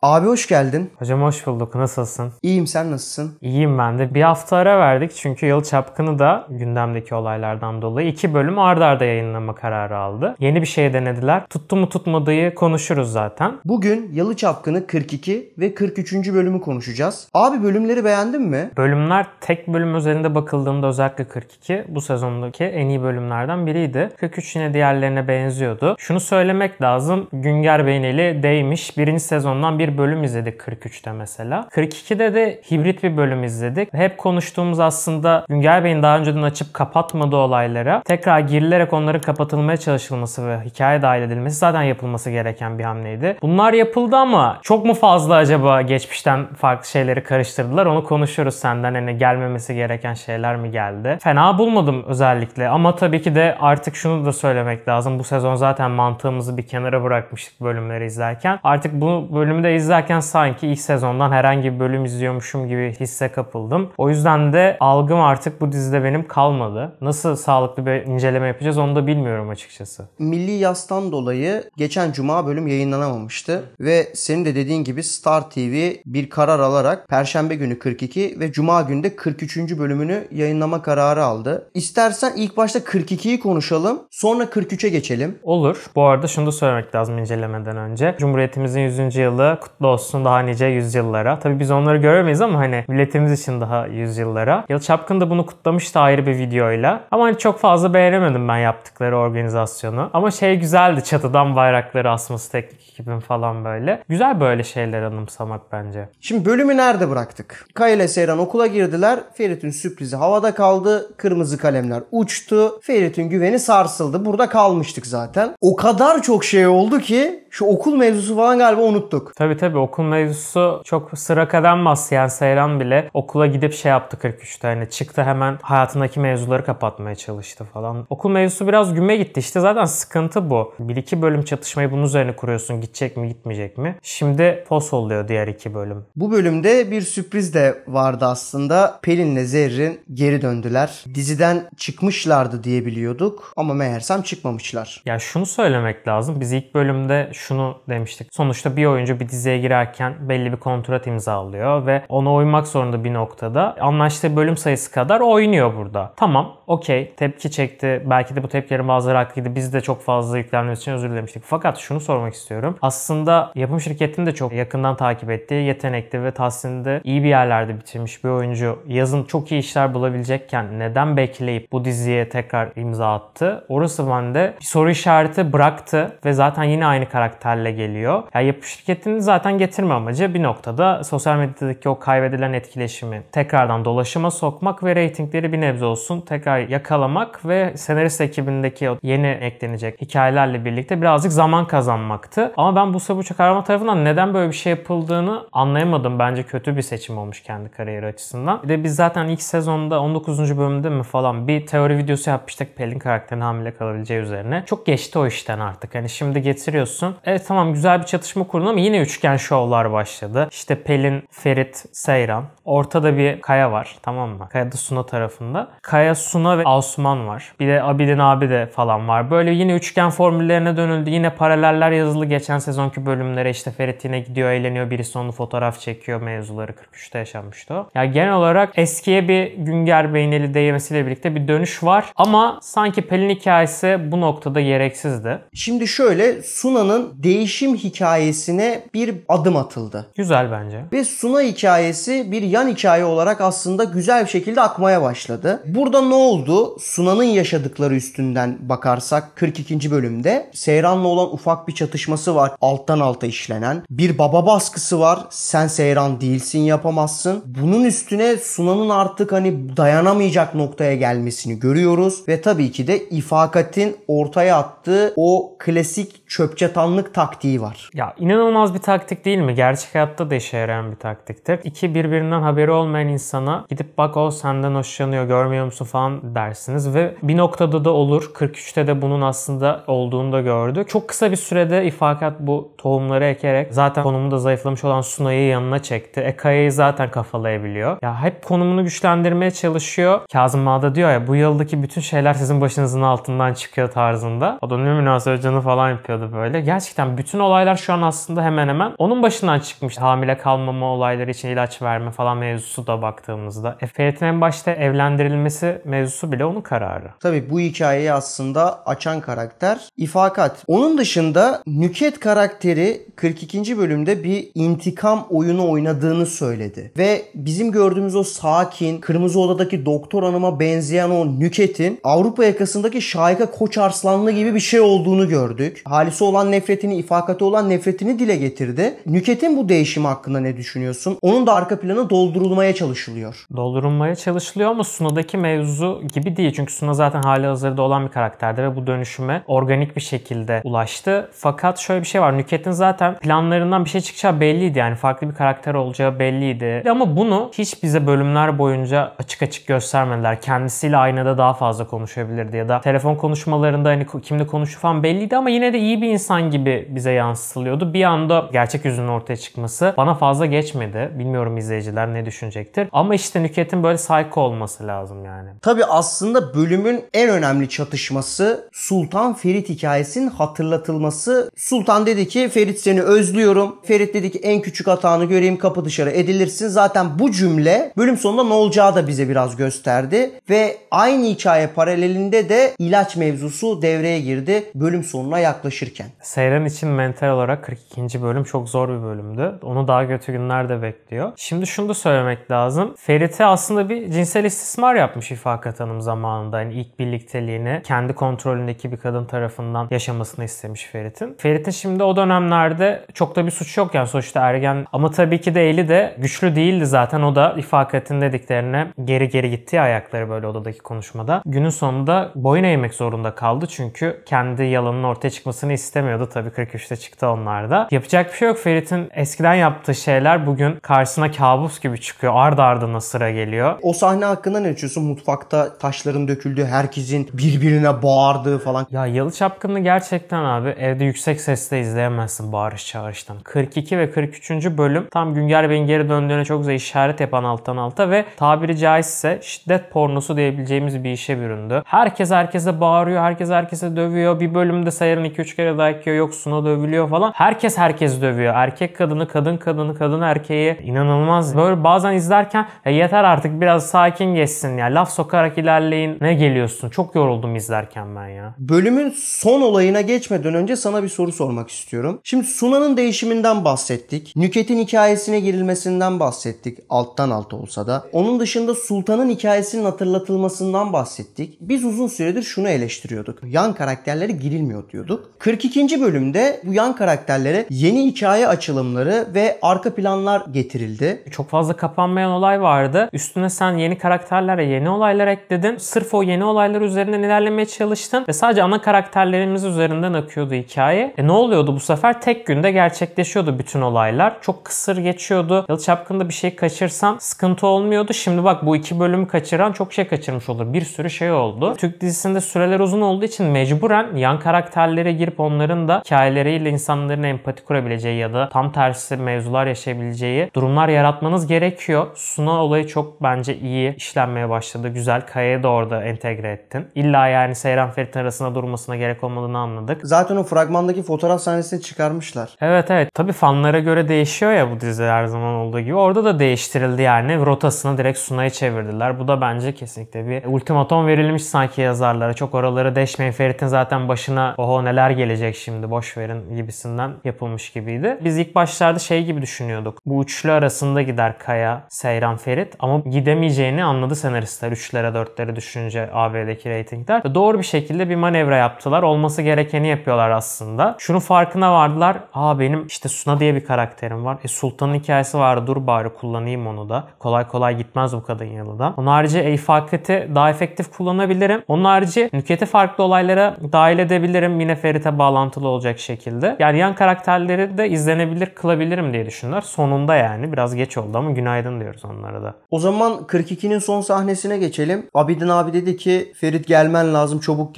Abi hoş geldin. Hocam hoş bulduk. Nasılsın? İyiyim, sen nasılsın? İyiyim ben de. Bir hafta ara verdik çünkü Yalı Çapkını da gündemdeki olaylardan dolayı 2 bölüm ard arda yayınlama kararı aldı. Yeni bir şey denediler. Tuttu mu tutmadığı konuşuruz zaten. Bugün Yalı Çapkını 42 ve 43. bölümü konuşacağız. Abi bölümleri beğendin mi? Bölümler tek bölüm özelinde bakıldığında özellikle 42 bu sezondaki en iyi bölümlerden biriydi. 43 yine diğerlerine benziyordu. Şunu söylemek lazım. Günger Bey'in eli değmiş. Birinci sezondan bir bölüm izledik 43'te mesela. 42'de de hibrit bir bölüm izledik. Hep konuştuğumuz aslında Günger Bey'in daha önceden açıp kapatmadığı olaylara tekrar girilerek onların kapatılmaya çalışılması ve hikaye dahil edilmesi zaten yapılması gereken bir hamleydi. Bunlar yapıldı ama çok mu fazla acaba geçmişten farklı şeyleri karıştırdılar? Onu konuşuruz senden. Hani gelmemesi gereken şeyler mi geldi? Fena bulmadım özellikle ama tabii ki de artık şunu da söylemek lazım. Bu sezon zaten mantığımızı bir kenara bırakmıştık bölümleri izlerken. Artık bu bölümü de izlerken sanki ilk sezondan herhangi bir bölüm izliyormuşum gibi hisse kapıldım. O yüzden de algım artık bu dizide benim kalmadı. Nasıl sağlıklı bir inceleme yapacağız onu da bilmiyorum açıkçası. Milli Yas'tan dolayı geçen cuma bölüm yayınlanamamıştı ve senin de dediğin gibi Star TV bir karar alarak Perşembe günü 42 ve Cuma günü de 43. bölümünü yayınlama kararı aldı. İstersen ilk başta 42'yi konuşalım, sonra 43'e geçelim. Olur. Bu arada şunu da söylemek lazım incelemeden önce. Cumhuriyetimizin 100. yılı kutlu olsun daha nice yüzyıllara. Tabii biz onları göremeyiz ama hani milletimiz için daha yüzyıllara. Yalı Çapkın da bunu kutlamıştı ayrı bir videoyla. Ama hani çok fazla beğenemedim ben yaptıkları organizasyonu. Ama şey güzeldi, çatıdan bayrakları asması teknik ekibin falan böyle. Güzel böyle şeyler anımsamak bence. Şimdi bölümü nerede bıraktık? Kaya ile Seyran okula girdiler. Ferit'in sürprizi havada kaldı. Kırmızı kalemler uçtu. Ferit'in güveni sarsıldı. Burada kalmıştık zaten. O kadar çok şey oldu ki şu okul mevzusu falan galiba unuttuk. Tabii okul mevzusu çok sıra kadanmaz. Yani Seyran bile okula gidip şey yaptı 43'te. Hani çıktı hemen hayatındaki mevzuları kapatmaya çalıştı falan. Okul mevzusu biraz güme gitti. İşte zaten sıkıntı bu. 1-2 bölüm çatışmayı bunun üzerine kuruyorsun. Gidecek mi gitmeyecek mi? Şimdi fos oluyor diğer 2 bölüm. Bu bölümde bir sürpriz de vardı aslında. Pelin'le Zerrin geri döndüler. Diziden çıkmışlardı diye biliyorduk ama meğersem çıkmamışlar. Ya şunu söylemek lazım. Biz ilk bölümde şunu demiştik. Sonuçta bir oyuncu bir diziye girerken belli bir kontrat imzalıyor ve ona uymak zorunda bir noktada. Anlaştığı bölüm sayısı kadar oynuyor burada. Tamam, okey. Tepki çekti. Belki de bu tepkilerin bazıları haklıydı. Biz de çok fazla yüklendiğimiz için özür dilemiştik. Fakat şunu sormak istiyorum. Aslında yapım şirketini de çok yakından takip ettiği, yetenekli ve tahsilinde iyi bir yerlerde bitirmiş bir oyuncu yazın çok iyi işler bulabilecekken neden bekleyip bu diziye tekrar imza attı? Orası bende bir soru işareti bıraktı ve zaten yine aynı karakterle geliyor. Yani yapım şirketinin zaten getirme amacı bir noktada sosyal medyadaki o kaybedilen etkileşimi tekrardan dolaşıma sokmak ve reytingleri bir nebze olsun tekrar yakalamak ve senarist ekibindeki o yeni eklenecek hikayelerle birlikte birazcık zaman kazanmaktı. Ama ben Buse Buçak Arama tarafından neden böyle bir şey yapıldığını anlayamadım. Bence kötü bir seçim olmuş kendi kariyeri açısından. Bir de biz zaten ilk sezonda 19. bölümde mi falan bir teori videosu yapmıştık Pelin karakterinin hamile kalabileceği üzerine. Çok geçti o işten artık. Hani şimdi getiriyorsun. Evet tamam güzel bir çatışma kurdun ama yine üçgen şovlar başladı. İşte Pelin, Ferit, Seyran. Ortada bir Kaya var. Tamam mı? Kaya da Suna tarafında. Kaya, Suna ve Asuman var. Bir de Abidin abi de falan var. Böyle yine üçgen formüllerine dönüldü. Yine paraleller yazılı geçen sezonki bölümlere. İşte Ferit yine gidiyor eğleniyor. Birisi onu fotoğraf çekiyor. Mevzuları 43'te yaşanmıştı o. Yani genel olarak eskiye bir Günger Bey'in eli değmesiyle birlikte bir dönüş var. Ama sanki Pelin hikayesi bu noktada gereksizdi. Şimdi şöyle Suna'nın değişim hikayesine bir adım atıldı. Güzel bence. Ve Suna hikayesi bir yan hikaye olarak aslında güzel bir şekilde akmaya başladı. Burada ne oldu? Suna'nın yaşadıkları üstünden bakarsak 42. bölümde Seyran'la olan ufak bir çatışması var. Alttan alta işlenen. Bir baba baskısı var. Sen Seyran değilsin, yapamazsın. Bunun üstüne Suna'nın artık hani dayanamayacak noktaya gelmesini görüyoruz. Ve tabii ki de İfakat'in ortaya attığı o klasik çöpçatanlık taktiği var. Ya inanılmaz bir taktik değil mi? Gerçek hayatta da işe yarayan bir taktiktir. İki birbirinden haberi olmayan insana gidip bak o senden hoşlanıyor görmüyor musun falan dersiniz ve bir noktada da olur. 43'te de bunun aslında olduğunu da gördük. Çok kısa bir sürede İfakat bu tohumları ekerek zaten konumu da zayıflamış olan Suna'yı yanına çekti. Kaya'yı zaten kafalayabiliyor. Ya hep konumunu güçlendirmeye çalışıyor. Kazım Ağa da diyor ya bu yıldaki bütün şeyler sizin başınızın altından çıkıyor tarzında. O da ne münasebet canı falan yapıyordu böyle. Gerçekten gerçekten bütün olaylar şu an aslında hemen hemen onun başından çıkmış. Hamile kalmama olayları için ilaç verme falan mevzusu da baktığımızda. Ferit'in en başta evlendirilmesi mevzusu bile onun kararı. Tabii bu hikayeyi aslında açan karakter İfakat. Onun dışında Nüket karakteri 42. bölümde bir intikam oyunu oynadığını söyledi. Ve bizim gördüğümüz o sakin, Kırmızı Oda'daki doktor hanıma benzeyen o Nüket'in Avrupa yakasındaki Şahika Koçarslanlı gibi bir şey olduğunu gördük. Halis'e olan nefretini, İfakat'e olan nefretini dile getirdi. Nüket'in bu değişimi hakkında ne düşünüyorsun? Onun da arka planı doldurulmaya çalışılıyor. Doldurulmaya çalışılıyor ama Suna'daki mevzu gibi değil. Çünkü Suna zaten halihazırda olan bir karakterdi ve bu dönüşüme organik bir şekilde ulaştı. Fakat şöyle bir şey var. Nüket'in zaten planlarından bir şey çıkacağı belliydi. Yani farklı bir karakter olacağı belliydi. Ama bunu hiç bize bölümler boyunca açık açık göstermediler. Kendisiyle aynada daha fazla konuşabilirdi ya da telefon konuşmalarında hani kimle konuştu falan belliydi ama yine de iyi bir insan gibi bize yansıtılıyordu. Bir anda gerçek yüzünün ortaya çıkması bana fazla geçmedi. Bilmiyorum izleyiciler ne düşünecektir. Ama işte Nüket'in böyle psycho olması lazım yani. Tabii aslında bölümün en önemli çatışması Sultan Ferit hikayesinin hatırlatılması. Sultan dedi ki Ferit seni özlüyorum. Ferit dedi ki en küçük hatanı göreyim kapı dışarı edilirsin. Zaten bu cümle bölüm sonunda ne olacağı da bize biraz gösterdi. Ve aynı hikaye paralelinde de ilaç mevzusu devreye girdi bölüm sonuna yaklaşırken. Seyran için mental olarak 42. bölüm çok zor bir bölümdü. Onu daha kötü günler de bekliyor. Şimdi şunu da söylemek lazım. Ferit'e aslında bir cinsel istismar yapmış İfakat Hanım zamanında. Yani ilk birlikteliğini kendi kontrolündeki bir kadın tarafından yaşamasını istemiş Ferit'in. Ferit'in şimdi o dönemlerde çok da bir suç yok yani sonuçta ergen. Ama tabii ki de eli de güçlü değildi zaten. O da İfakat'in dediklerine geri gitti ayakları böyle odadaki konuşmada. Günün sonunda boyun eğmek zorunda kaldı çünkü kendi yalanının ortaya çıkmasını istemiyordu. Tabii 43'te çıktı onlar da. Yapacak bir şey yok. Ferit'in eskiden yaptığı şeyler bugün karşısına kabus gibi çıkıyor. Ardı ardına sıra geliyor. O sahne hakkında ne düşünüyorsun? Mutfakta taşların döküldüğü, herkesin birbirine bağırdığı falan. Ya Yalı Çapkın'ı gerçekten abi evde yüksek sesle izleyemezsin bağırış çağrıştan. 42 ve 43. bölüm tam Günger Bey'in geri döndüğüne çok güzel işaret yapan alttan alta ve tabiri caizse şiddet pornosu diyebileceğimiz bir işe büründü. Herkes herkese bağırıyor, herkes herkese dövüyor. Bir bölümde Seyran 2-3 kere dayak yiyor, yok Suna dövülüyor falan. Herkes dövüyor. Erkek kadını, kadın erkeği. İnanılmaz. Böyle bazen izlerken yeter artık biraz sakin geçsin ya. Laf sokarak ilerleyin. Ne geliyorsun? Çok yoruldum izlerken ben ya. Bölümün son olayına geçmeden önce sana bir soru sormak istiyorum. Şimdi Suna'nın değişiminden bahsettik. Nüket'in hikayesine girilmesinden bahsettik. Alttan alta olsa da. Onun dışında Sultan'ın hikayesinin hatırlatılmasından bahsettik. Biz uzun süredir şunu eleştiriyorduk. Yan karakterlere girilmiyor diyorduk. 42. bölümde bu yan karakterlere yeni hikaye açılımları ve arka planlar getirildi. Çok fazla kapanmayan olay vardı. Üstüne sen yeni karakterlere yeni olaylar ekledin. Sırf o yeni olaylar üzerinden ilerlemeye çalıştın ve sadece ana karakterlerimiz üzerinden akıyordu hikaye. Ne oluyordu bu sefer? Tek günde gerçekleşiyordu bütün olaylar. Çok kısır geçiyordu. Yalı Çapkın'da bir şey kaçırsan sıkıntı olmuyordu. Şimdi bak bu 2 bölümü kaçıran çok şey kaçırmış olur. Bir sürü şey oldu. Türk dizisinde süreler uzun olduğu için mecburen yan karakterlere girip onların da hikayeleriyle insanların empati kurabileceği ya da tam tersi mevzular yaşayabileceği durumlar yaratmanız gerekiyor. Suna olayı çok bence iyi işlenmeye başladı. Güzel. Kaya'yı da orada entegre ettin. İlla yani Seyran Ferit'in arasında durmasına gerek olmadığını anladık. Zaten o fragmandaki fotoğraf sahnesini çıkarmışlar. Evet. Tabii fanlara göre değişiyor ya bu dizi her zaman olduğu gibi. Orada da değiştirildi yani. Rotasını direkt Suna'ya çevirdiler. Bu da bence kesinlikle bir ultimatom verilmiş sanki yazarlara. Çok oraları deşmeyin. Ferit'in zaten başına oho neler gelecek şimdi boş verin gibisinden yapılmış gibiydi. Biz ilk başlarda şey gibi düşünüyorduk. Bu üçlü arasında gider Kaya, Seyran, Ferit ama gidemeyeceğini anladı senaristler 3'lere 4'lere düşünce AB'deki reytingler. Doğru bir şekilde bir manevra yaptılar. Olması gerekeni yapıyorlar aslında. Şunun farkına vardılar. Benim işte Suna diye bir karakterim var. Sultan'ın hikayesi vardı. Dur bari kullanayım onu da. Kolay kolay gitmez bu kadın Yalı'dan. Onun harici İfakat'i daha efektif kullanabilirim. Onun harici Nüket'i farklı olaylara dahil edebilirim. Yine Ferit'e bağlantılı olacak şekilde. Yani yan karakterleri de izlenebilir kılabilirim diye düşünüyorlar. Sonunda yani. Biraz geç oldu ama günaydın diyoruz onlara da. O zaman 42'nin son sahnesine geçelim. Abidin abi dedi ki Ferit gelmen lazım çabuk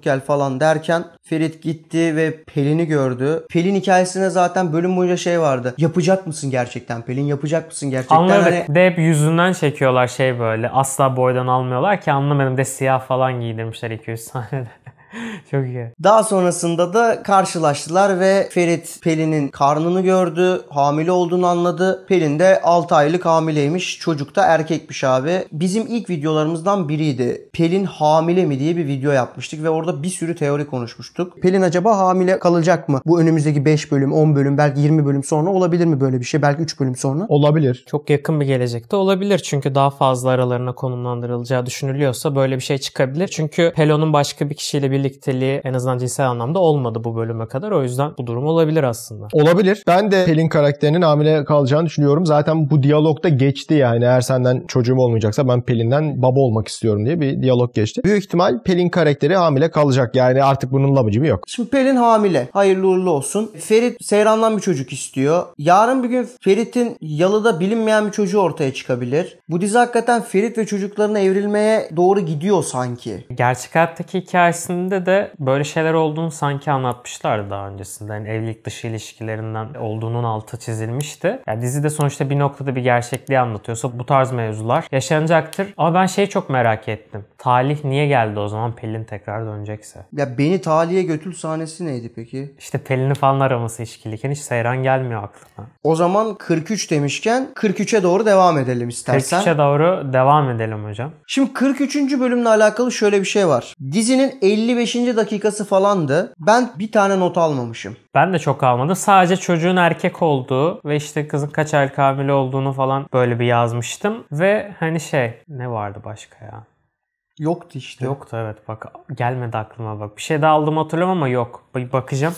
gel falan derken Ferit gitti ve Pelin'i gördü. Pelin hikayesine zaten bölüm boyunca şey vardı. Yapacak mısın gerçekten Pelin? Yapacak mısın gerçekten? Anladık. De hep yüzünden çekiyorlar şey böyle. Asla boydan almıyorlar ki anlamadım de siyah falan giydirmişler 200 sahnede. Çok iyi. Daha sonrasında da karşılaştılar ve Ferit Pelin'in karnını gördü. Hamile olduğunu anladı. Pelin de 6 aylık hamileymiş. Çocuk da erkekmiş abi. Bizim ilk videolarımızdan biriydi. Pelin hamile mi diye bir video yapmıştık ve orada bir sürü teori konuşmuştuk. Pelin acaba hamile kalacak mı? Bu önümüzdeki 5 bölüm, 10 bölüm, belki 20 bölüm sonra olabilir mi böyle bir şey? Belki 3 bölüm sonra. Olabilir. Çok yakın bir gelecekte olabilir. Çünkü daha fazla aralarına konumlandırılacağı düşünülüyorsa böyle bir şey çıkabilir. Çünkü Pelon'un başka bir kişiyle birlikteliği en azından cinsel anlamda olmadı bu bölüme kadar. O yüzden bu durum olabilir aslında. Olabilir. Ben de Pelin karakterinin hamile kalacağını düşünüyorum. Zaten bu diyalogda geçti yani. Eğer senden çocuğum olmayacaksa ben Pelin'den baba olmak istiyorum diye bir diyalog geçti. Büyük ihtimal Pelin karakteri hamile kalacak. Yani artık bunun labıcımı yok. Şimdi Pelin hamile. Hayırlı uğurlu olsun. Ferit Seyran'dan bir çocuk istiyor. Yarın bir gün Ferit'in yalıda bilinmeyen bir çocuğu ortaya çıkabilir. Bu dizi hakikaten Ferit ve çocuklarına evrilmeye doğru gidiyor sanki. Gerçek hayattaki hikayesinde de böyle şeyler olduğunu sanki anlatmışlardı daha öncesinde. Yani evlilik dışı ilişkilerinden olduğunun altı çizilmişti. Yani dizide sonuçta bir noktada bir gerçekliği anlatıyorsa bu tarz mevzular yaşanacaktır. Ama ben şeyi çok merak ettim. Talih niye geldi o zaman Pelin tekrar dönecekse? Ya beni Tali'ye götür sahnesi neydi peki? İşte Pelin'i falan araması işkiliyken hiç Seyran gelmiyor aklıma. O zaman 43 demişken 43'e doğru devam edelim istersen. 43'e doğru devam edelim hocam. Şimdi 43. bölümle alakalı şöyle bir şey var. Dizinin 55. dakikası falandı. Ben bir tane not almamışım. Ben de çok almadım. Sadece çocuğun erkek olduğu ve işte kızın kaç aylık hamile olduğunu falan böyle bir yazmıştım. Ve hani ne vardı başka ya? Yoktu işte. Yoktu evet, bak gelmedi aklıma bak. Bir şey daha aldım hatırlıyorum ama yok. Bakacağım.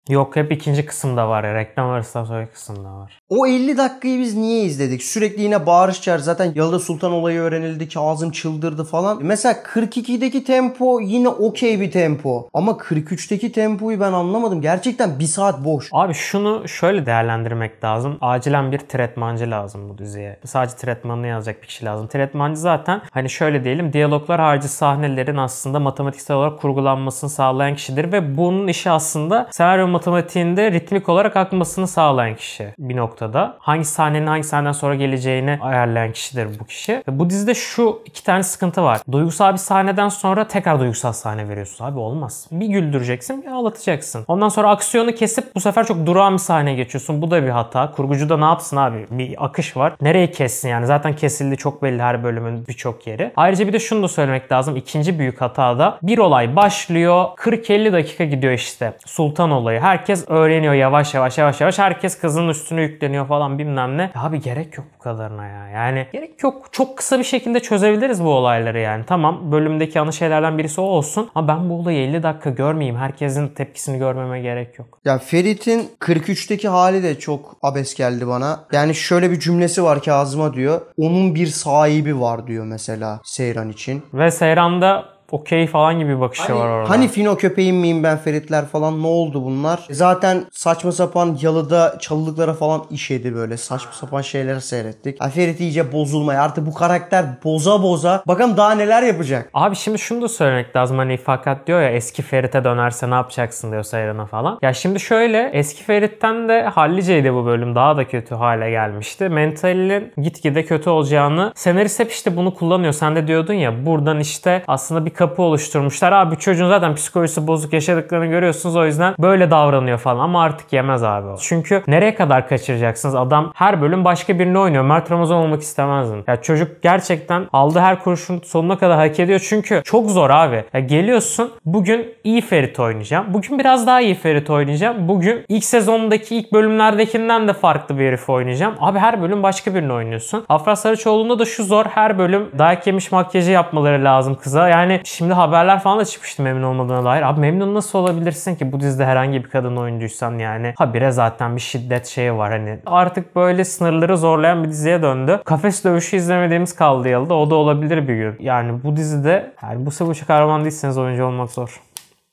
Yok, hep ikinci kısımda var ya. Reklam arasından sonraki kısımda var. O 50 dakikayı biz niye izledik? Sürekli yine bağırış çağır. Zaten Yalıda Sultan olayı öğrenildi ki ağzım çıldırdı falan. Mesela 42'deki tempo yine okey bir tempo. Ama 43'teki tempoyu ben anlamadım. Gerçekten bir saat boş. Abi şunu şöyle değerlendirmek lazım. Acilen bir tretmancı lazım bu diziye. Sadece tretmanını yazacak bir kişi lazım. Tretmancı zaten hani şöyle diyelim, diyaloglar harici sahnelerin aslında matematiksel olarak kurgulanmasını sağlayan kişidir ve bunun işi aslında senaryo matematiğinde ritmik olarak akmasını sağlayan kişi bir noktada. Hangi sahnenin hangi sahneden sonra geleceğini ayarlayan kişidir bu kişi. Ve bu dizide şu iki tane sıkıntı var. Duygusal bir sahneden sonra tekrar duygusal sahne veriyorsun. Abi olmaz. Bir güldüreceksin, bir ağlatacaksın. Ondan sonra aksiyonu kesip bu sefer çok durağan bir sahne geçiyorsun. Bu da bir hata. Kurgucu da ne yapsın abi? Bir akış var. Nereye kessin yani? Zaten kesildi çok belli her bölümün birçok yeri. Ayrıca bir de şunu da söylemek lazım. İkinci büyük hata da bir olay başlıyor. 40-50 dakika gidiyor işte. Sultan olayı. Herkes öğreniyor yavaş yavaş. Herkes kızın üstüne yükleniyor falan bilmem ne. Abi gerek yok bu kadarına ya. Yani gerek yok. Çok kısa bir şekilde çözebiliriz bu olayları yani. Tamam, bölümdeki ana şeylerden birisi o olsun. Ama ben bu olayı 50 dakika görmeyeyim. Herkesin tepkisini görmeme gerek yok. Ya Ferit'in 43'teki hali de çok abes geldi bana. Yani şöyle bir cümlesi var Kazım'a diyor. Onun bir sahibi var diyor mesela Seyran için. Ve Seyran'da okey falan gibi bir bakışı var orada. Hani fino köpeğim miyim ben Feritler falan, ne oldu bunlar? Zaten saçma sapan Yalıda çalılıklara falan işedi, böyle saçma sapan şeyler seyrettik. Ferit iyice bozulmaya, artık bu karakter boza bakalım daha neler yapacak. Abi şimdi şunu da söylemek lazım, hani fakat diyor ya eski Ferit'e dönerse ne yapacaksın diyor Seyran'a falan. Ya şimdi şöyle, eski Ferit'ten de halliceydi bu bölüm, daha da kötü hale gelmişti. Mentalinin gitgide kötü olacağını senarist hep işte bunu kullanıyor. Sen de diyordun ya, buradan işte aslında bir kapı oluşturmuşlar. Abi çocuğun zaten psikolojisi bozuk, yaşadıklarını görüyorsunuz, o yüzden böyle davranıyor falan, ama artık yemez abi o. Çünkü nereye kadar kaçıracaksınız? Adam her bölüm başka birini oynuyor. Mert Ramazan olmak istemezdim. Ya çocuk gerçekten aldığı her kuruşun sonuna kadar hak ediyor. Çünkü çok zor abi. Ya geliyorsun, bugün iyi Ferit oynayacağım. Bugün biraz daha iyi Ferit oynayacağım. Bugün ilk sezondaki ilk bölümlerdekinden de farklı bir herif oynayacağım. Abi her bölüm başka birini oynuyorsun. Afra Saraçoğlu'nda da şu zor, her bölüm dayak yemiş makyajı yapmaları lazım kıza. Yani şimdi haberler falan da çıkmıştı memnun olmadığına dair. Abi memnun nasıl olabilirsin ki bu dizide herhangi bir kadın oyuncuysan yani? Habire zaten bir şiddet şeyi var hani. Artık böyle sınırları zorlayan bir diziye döndü. Kafes dövüşü izlemediğimiz kaldı Yalıda. O da olabilir bir gün. Yani bu dizide, yani bu sefer kahraman değilseniz oyuncu olmak zor.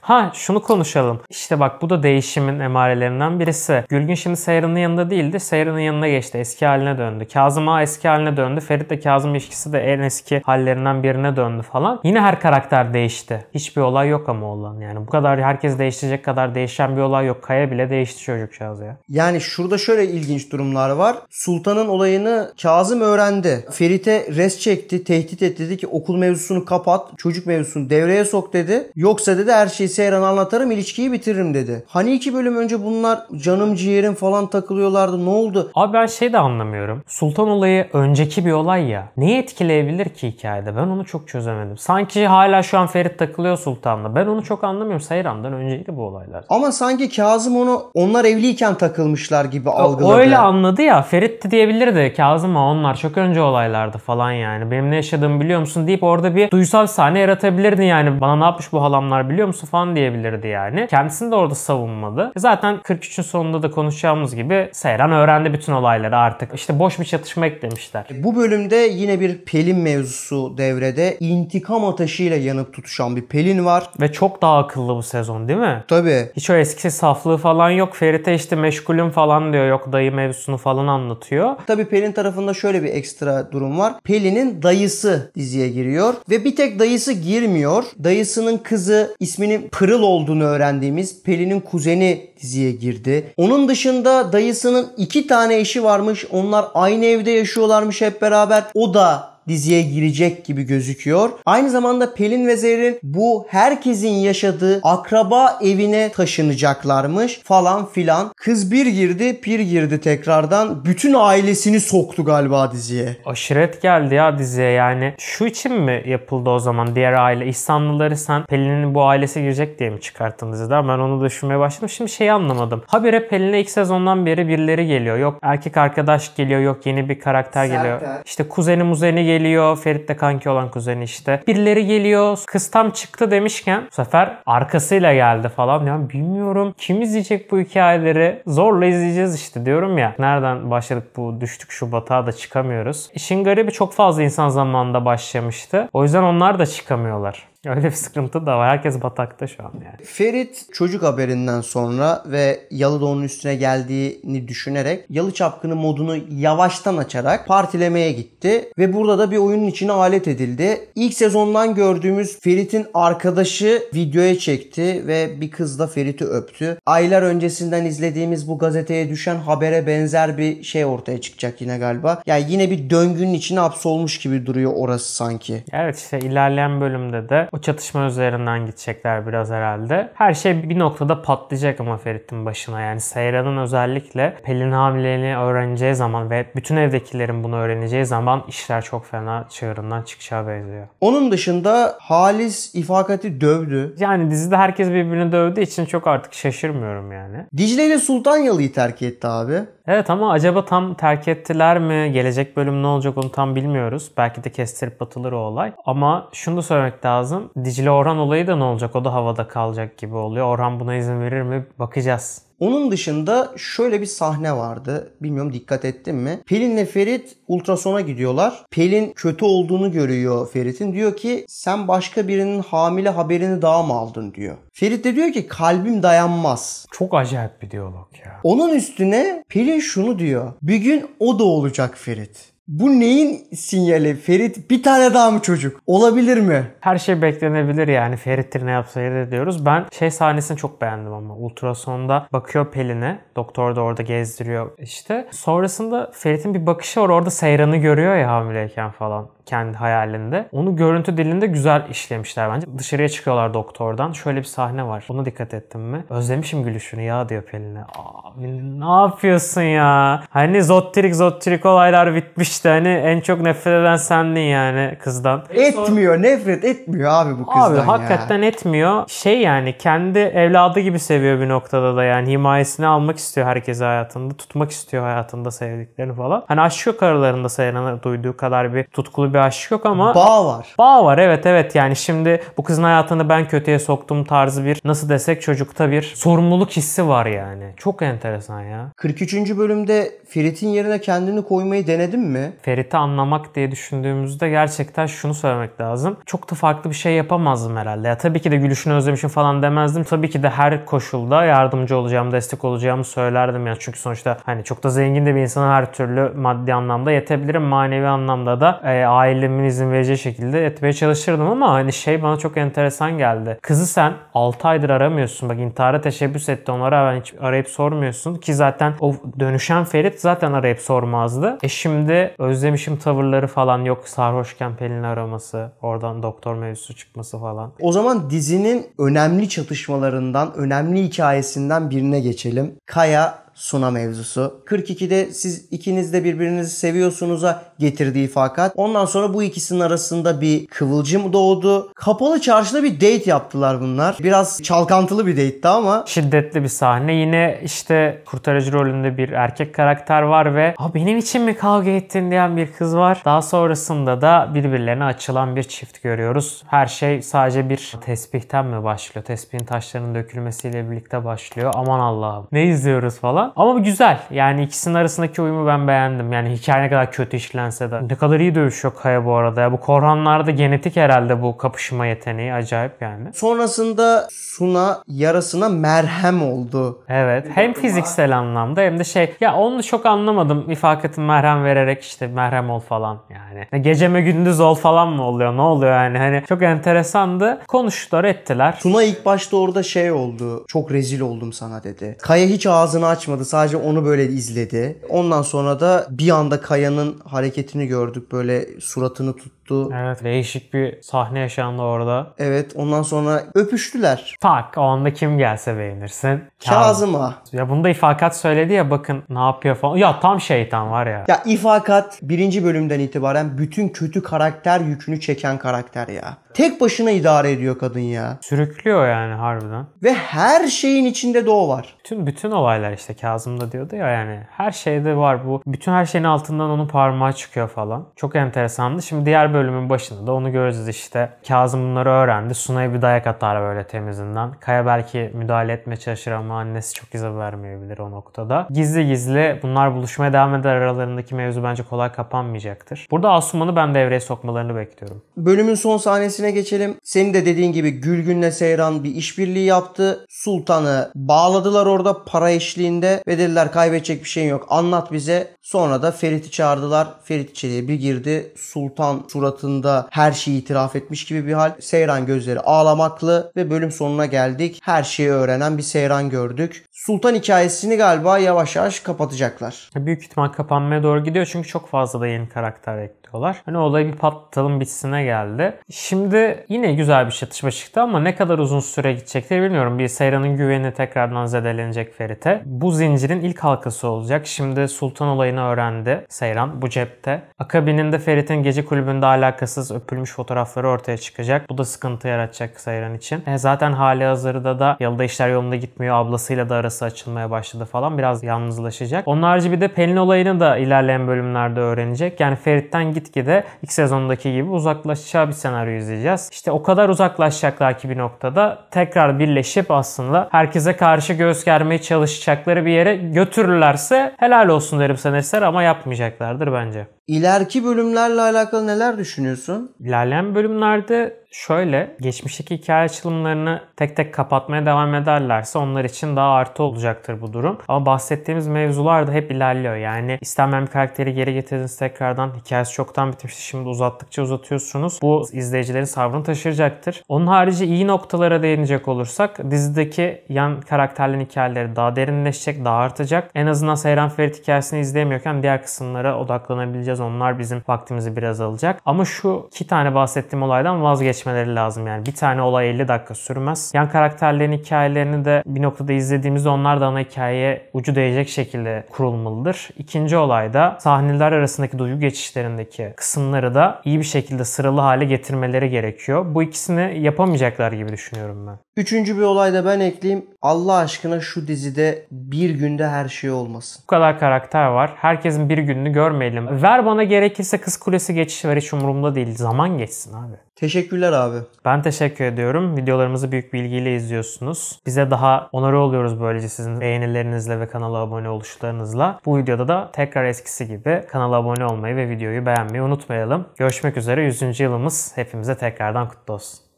Ha, şunu konuşalım. İşte bak, bu da değişimin emarelerinden birisi. Gülgün şimdi Seyran'ın yanında değildi. Seyran'ın yanına geçti. Eski haline döndü. Kazım Ağa eski haline döndü. Ferit ile Kazım ilişkisi de en eski hallerinden birine döndü falan. Yine her karakter değişti. Hiçbir olay yok ama olan yani. Bu kadar herkes değişecek kadar değişen bir olay yok. Kaya bile değişti çocukcağız ya. Yani şurada şöyle ilginç durumlar var. Sultan'ın olayını Kazım öğrendi. Ferit'e res çekti, tehdit etti. Dedi ki okul mevzusunu kapat, çocuk mevzusunu devreye sok dedi. Yoksa dedi her şeyi Seyran'a anlatırım, ilişkiyi bitiririm dedi. Hani 2 bölüm önce bunlar canım ciğerim falan takılıyorlardı. Ne oldu? Abi ben şey de anlamıyorum. Sultan olayı önceki bir olay ya. Neyi etkileyebilir ki hikayede? Ben onu çok çözemedim. Sanki hala şu an Ferit takılıyor Sultan'la. Ben onu çok anlamıyorum. Seyran'dan önceydi bu olaylar. Ama sanki Kazım onlar evliyken takılmışlar gibi algıladı. Öyle anladı ya. Ferit de diyebilirdi. Kazım onlar çok önce olaylardı falan yani. Benim ne yaşadığımı biliyor musun deyip orada bir duysal sahne yaratabilirdi yani. Bana ne yapmış bu halamlar biliyor musun falan diyebilirdi yani. Kendisini de orada savunmadı. Zaten 43'ün sonunda da konuşacağımız gibi Seyran öğrendi bütün olayları artık. İşte boş bir çatışma eklemişler. Bu bölümde yine bir Pelin mevzusu devrede. İntikam ateşiyle yanıp tutuşan bir Pelin var. Ve çok daha akıllı bu sezon değil mi? Tabii. Hiç o eski saflığı falan yok. Ferit'e işte meşgulüm falan diyor. Yok dayı mevzusunu falan anlatıyor. Tabii Pelin tarafında şöyle bir ekstra durum var. Pelin'in dayısı diziye giriyor. Ve bir tek dayısı girmiyor. Dayısının kızı, isminin Pırıl olduğunu öğrendiğimiz Pelin'in kuzeni diziye girdi. Onun dışında dayısının 2 tane eşi varmış. Onlar aynı evde yaşıyorlarmış hep beraber. O da diziye girecek gibi gözüküyor. Aynı zamanda Pelin ve Zerrin bu herkesin yaşadığı akraba evine taşınacaklarmış falan filan. Kız bir girdi, pir girdi tekrardan. Bütün ailesini soktu galiba diziye. Aşiret geldi ya diziye yani. Şu için mi yapıldı o zaman diğer aile? İhsanlıları sen Pelin'in bu ailesi girecek diye mi çıkarttın diziden? Ben onu düşünmeye başladım. Şimdi şeyi anlamadım. Habire Pelin'e ilk sezondan beri birileri geliyor. Yok erkek arkadaş geliyor. Yok yeni bir karakter geliyor. İşte kuzeni muzeni geliyor. Ferit'le kanki olan kuzeni işte. Birileri geliyor. Kız tam çıktı demişken bu sefer arkasıyla geldi falan. Yani bilmiyorum. Kim izleyecek bu hikayeleri? Zorla izleyeceğiz işte diyorum ya. Nereden başladık bu düştük şu batağa da çıkamıyoruz. İşin garibi çok fazla insan zamanında başlamıştı. O yüzden onlar da çıkamıyorlar. Öyle bir sıkıntı da var. Herkes batakta şu an yani. Ferit çocuk haberinden sonra ve Yalı da onun üstüne geldiğini düşünerek Yalı Çapkını modunu yavaştan açarak partilemeye gitti. Ve burada da bir oyunun içine alet edildi. İlk sezondan gördüğümüz Ferit'in arkadaşı videoya çekti ve bir kız da Ferit'i öptü. Aylar öncesinden izlediğimiz bu gazeteye düşen habere benzer bir şey ortaya çıkacak yine galiba. Yani yine bir döngünün içine hapsolmuş gibi duruyor orası sanki. Evet işte ilerleyen bölümde de o çatışma üzerinden gidecekler biraz herhalde. Her şey bir noktada patlayacak ama Ferit'in başına. Yani Seyran'ın özellikle Pelin hamileliğini öğreneceği zaman ve bütün evdekilerin bunu öğreneceği zaman işler çok fena çığırından çıkacağı benziyor. Onun dışında Halis İfakat'i dövdü. Yani dizide herkes birbirini dövdüğü için çok artık şaşırmıyorum yani. Dicle ile Sultan Yalı'yı terk etti abi. Evet ama acaba tam terk ettiler mi? Gelecek bölüm ne olacak onu tam bilmiyoruz. Belki de kestirip atılır o olay. Ama şunu da söylemek lazım. Dicle Orhan olayı da ne olacak? O da havada kalacak gibi oluyor. Orhan buna izin verir mi? Bakacağız. Onun dışında şöyle bir sahne vardı. Bilmiyorum dikkat ettin mi? Pelin'le Ferit ultrasona gidiyorlar. Pelin kötü olduğunu görüyor Ferit'in. Diyor ki sen başka birinin hamile haberini daha mı aldın diyor. Ferit de diyor ki kalbim dayanmaz. Çok acayip bir diyalog ya. Onun üstüne Pelin şunu diyor. Bir gün o da olacak Ferit. Bu neyin sinyali? Ferit bir tane daha mı çocuk? Olabilir mi? Her şey beklenebilir yani. Ferit'tir ne yapsaydı diyoruz. Ben sahnesini çok beğendim ama. Ultrasonda bakıyor Pelin'e. Doktor da orada gezdiriyor işte. Sonrasında Ferit'in bir bakışı var. Orada Seyran'ı görüyor ya hamileyken falan. Kendi hayalinde. Onu görüntü dilinde güzel işlemişler bence. Dışarıya çıkıyorlar doktordan. Şöyle bir sahne var. Buna dikkat ettin mi? Özlemişim gülüşünü ya diyor Pelin'e. Abi ne yapıyorsun ya? Hani zottirik olaylar bitmişti. Hani en çok nefret eden sendin yani kızdan. Etmiyor. Nefret etmiyor abi bu kızdan abi, ya. hakikaten etmiyor. Yani kendi evladı gibi seviyor bir noktada da yani. Himayesini almak istiyor herkesi hayatında. Tutmak istiyor hayatında sevdiklerini falan. Hani aşk yok aralarında Seyran'a duyduğu kadar bir tutkulu bir aşk yok ama bağ var. Bağ var evet yani şimdi bu kızın hayatını ben kötüye soktum tarzı bir nasıl desek çocukta bir sorumluluk hissi var yani. Çok enteresan ya. 43. bölümde Ferit'in yerine kendini koymayı denedin mi? mi? Ferit'i anlamak diye düşündüğümüzde gerçekten şunu söylemek lazım. Çok da farklı bir şey yapamazdım herhalde. Ya tabii ki de gülüşünü özlemişim falan demezdim. Tabii ki de her koşulda yardımcı olacağım, destek olacağımı söylerdim yani. Çünkü sonuçta hani çok da zengin de bir insana her türlü maddi anlamda yetebilirim. Manevi anlamda da ailemin izin vereceği şekilde etmeye çalışırdım ama hani şey bana çok enteresan geldi. Kızı sen 6 aydır aramıyorsun. Bak intihara teşebbüs etti. Onlara hiç arayıp sormuyorsun ki zaten o dönüşen Ferit zaten arayıp sormazdı. Şimdi özlemişim tavırları falan yok. Sarhoşken Pelin'i araması, oradan doktor mevzusu çıkması falan. O zaman dizinin önemli çatışmalarından, önemli hikayesinden birine geçelim. Kaya Suna mevzusu. 42'de siz ikiniz de birbirinizi seviyorsunuz'a getirdiği fakat ondan sonra bu ikisinin arasında bir kıvılcım doğdu. Kapalı çarşıda bir date yaptılar bunlar. Biraz çalkantılı bir date'ti ama. Şiddetli bir sahne. Yine işte kurtarıcı rolünde bir erkek karakter var ve benim için mi kavga ettin diyen bir kız var. Daha sonrasında da birbirlerine açılan bir çift görüyoruz. Her şey sadece bir tesbihten mi başlıyor? Tesbihin taşlarının dökülmesiyle birlikte başlıyor. Aman Allah'ım. Ne izliyoruz falan. Ama güzel. Yani ikisinin arasındaki uyumu ben beğendim. Yani hikaye ne kadar kötü işlense de. Ne kadar iyi dövüşüyor Kaya bu arada. Ya bu Korhanlarda genetik herhalde bu kapışma yeteneği. Acayip yani. Sonrasında Suna yarasına merhem oldu. Evet. Hem fiziksel anlamda hem de ya onu çok anlamadım. İfakat'ın merhem vererek işte merhem ol falan yani. Geceme gündüz ol falan mı oluyor? Ne oluyor yani? Hani çok enteresandı. Konuştular ettiler. Suna ilk başta orada oldu. Çok rezil oldum sana dedi. Kaya hiç ağzını açmadı. Sadece onu böyle izledi. Ondan sonra da bir anda Kaya'nın hareketini gördük. Böyle suratını tuttu. Evet. Değişik bir sahne yaşandı orada. Evet. Ondan sonra öpüştüler. Tak. O anda kim gelse beğenirsin. Kazım Ağa. Ya bunu da İfakat söyledi ya bakın ne yapıyor falan. Ya tam şeytan var ya. Ya İfakat 1. bölümden itibaren bütün kötü karakter yükünü çeken karakter ya. Tek başına idare ediyor kadın ya. Sürüklüyor yani harbiden. Ve her şeyin içinde de o var. Bütün olaylar işte Kazım da diyordu ya yani her şeyde var bu. Bütün her şeyin altından onun parmağı çıkıyor falan. Çok enteresandı. Şimdi diğer bölümün başında da onu göreceğiz işte. Kazım bunları öğrendi. Sunay'a bir dayak atar böyle temizinden. Kaya belki müdahale etmeye çalışır ama annesi çok izin vermeyebilir o noktada. Gizli gizli bunlar buluşmaya devam eder, aralarındaki mevzu bence kolay kapanmayacaktır. Burada Asuman'ı ben devreye sokmalarını bekliyorum. Bölümün son sahnesine geçelim. Senin de dediğin gibi Gülgün'le Seyran bir işbirliği yaptı. Sultan'ı bağladılar orada para eşliğinde ve dediler kaybedecek bir şeyin yok. Anlat bize. Sonra da Ferit'i çağırdılar. Ferit içeriye bir girdi. Sultan suratında her şeyi itiraf etmiş gibi bir hal. Seyran gözleri ağlamaklı ve bölüm sonuna geldik. Her şeyi öğrenen bir Seyran gördük. Sultan hikayesini galiba yavaş yavaş kapatacaklar. Büyük ihtimal kapanmaya doğru gidiyor çünkü çok fazla da yeni karakter ekliyorlar. Hani olayı bir patlatalım bitsine geldi. Şimdi yine güzel bir çatışma çıktı ama ne kadar uzun süre gidecekleri bilmiyorum. Bir Seyran'ın güveni tekrardan zedelenecek Ferit'e. Bu zincirin ilk halkası olacak. Şimdi Sultan olayını öğrendi Seyran bu cepte. Akabininde Ferit'in gece kulübünde alakasız öpülmüş fotoğrafları ortaya çıkacak. Bu da sıkıntı yaratacak Seyran için. Zaten hali hazırda da Yalıda işler yolunda gitmiyor. Ablasıyla da arası açılmaya başladı falan. Biraz yalnızlaşacak. Onun harici bir de Pelin olayını da ilerleyen bölümlerde öğrenecek. Yani Ferit'ten gitgide ilk sezondaki gibi uzaklaşacağı bir senaryo izleyeceğiz. İşte o kadar uzaklaşacaklar ki bir noktada tekrar birleşip aslında herkese karşı göğüs germeye çalışacakları bir yere götürürlerse helal olsun derim senaristler ama yapmayacaklardır bence. İleriki bölümlerle alakalı neler düşünüyorsun? İlerleyen bölümlerde şöyle, geçmişteki hikaye açılımlarını tek tek kapatmaya devam ederlerse onlar için daha artı olacaktır bu durum. Ama bahsettiğimiz mevzular da hep ilerliyor. Yani istenmeyen bir karakteri geri getirdiniz tekrardan. Hikayesi çoktan bitmişti. Şimdi uzattıkça uzatıyorsunuz. Bu izleyicilerin sabrını taşıracaktır. Onun harici iyi noktalara değinecek olursak dizideki yan karakterlerin hikayeleri daha derinleşecek, daha artacak. En azından Seyran Ferit hikayesini izleyemiyorken diğer kısımlara odaklanabileceğiz. Onlar bizim vaktimizi biraz alacak. Ama şu 2 tane bahsettiğim olaydan vazgeçmeleri lazım yani. Bir tane olay 50 dakika sürmez. Yan karakterlerin hikayelerini de bir noktada izlediğimizde onlar da ana hikayeye ucu değecek şekilde kurulmalıdır. İkinci olayda sahneler arasındaki duygu geçişlerindeki kısımları da iyi bir şekilde sıralı hale getirmeleri gerekiyor. Bu ikisini yapamayacaklar gibi düşünüyorum ben. Üçüncü bir olay da ben ekleyeyim. Allah aşkına şu dizide bir günde her şey olmasın. Bu kadar karakter var. Herkesin bir gününü görmeyelim. Ver bana, gerekirse Kız Kulesi geçişi ver, hiç umurumda değil. Zaman geçsin abi. Teşekkürler abi. Ben teşekkür ediyorum. Videolarımızı büyük bilgiyle izliyorsunuz. Bize daha onore oluyoruz böylece sizin beğenilerinizle ve kanala abone oluşlarınızla. Bu videoda da tekrar eskisi gibi kanala abone olmayı ve videoyu beğenmeyi unutmayalım. Görüşmek üzere. 100. yılımız hepimize tekrardan kutlu olsun.